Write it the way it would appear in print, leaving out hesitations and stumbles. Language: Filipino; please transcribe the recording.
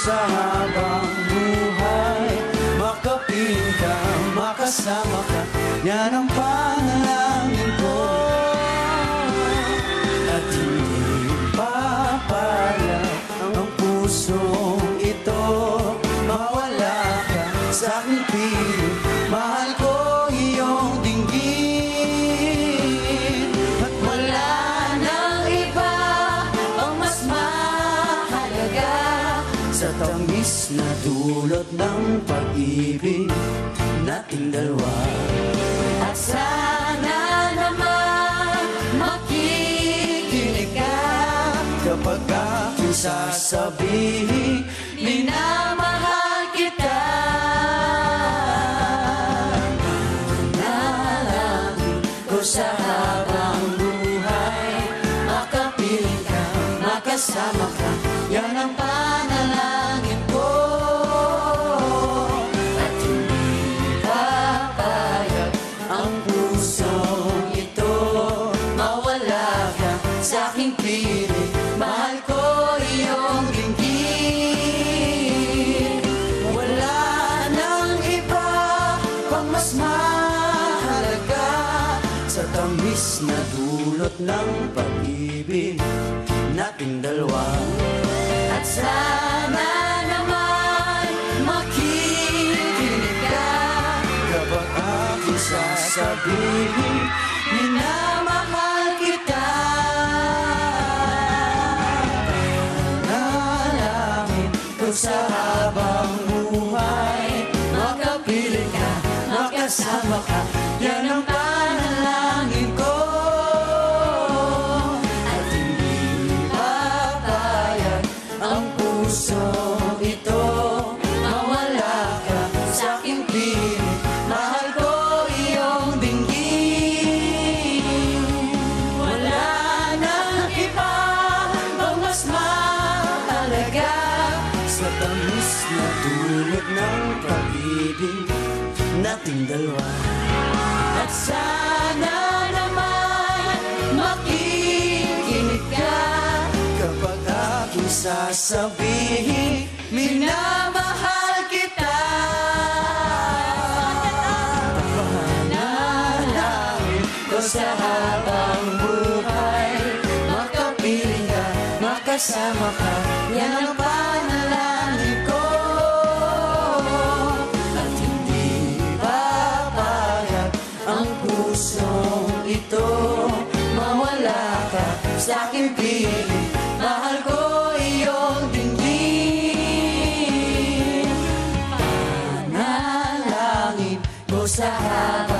sa habang buhay. Makapiling ka, makasama ka, yan ang panalangin ko. At hindi papayag ang pusong ito mawala ka sa aking piling. Mahal ko iyong dinggin. At wala nang iba ang mas mahalaga sa tamis na dulot ng pag-ibig nating dalawa. At sana naman makikinig ka Kapag aking sasabihin, minamahal kita. panalangin ko sa habang buhay. Makapiling ka, makasama ka, yan ang panalangin ko. At hindi papayag ang pusong ito mawala ka sa aking piling. Mahal ko iyong dinggin. Wala nang iba pang mas mahalaga sa tamis na dulot ng pag-ibig nating dalawa. At sana naman makikinig ka Kapag aking sasabihin, minamahal kita. Panalangin ko sa habang buhay. Makapiling ka, makasama ka, yan ang panalangin ko. At hindi papayag ang puso ito mawala ka sa aking piling. Mahal ko iyong dinggin. Wala nang iba pang mas mahalaga sa tamis na dulot ng pag-ibig nating dalawa. At sana naman makikinig ka kapag aking sasabihin, minamahal kita. Panalangin ko sa habang buhay. Makapiling ka, makasama ka, yan ang panalangin ko. At hindi papayag ang pusong ito mawala ka sa aking piling. Mahal ko iyong dinggin. Panalangin ko sa habang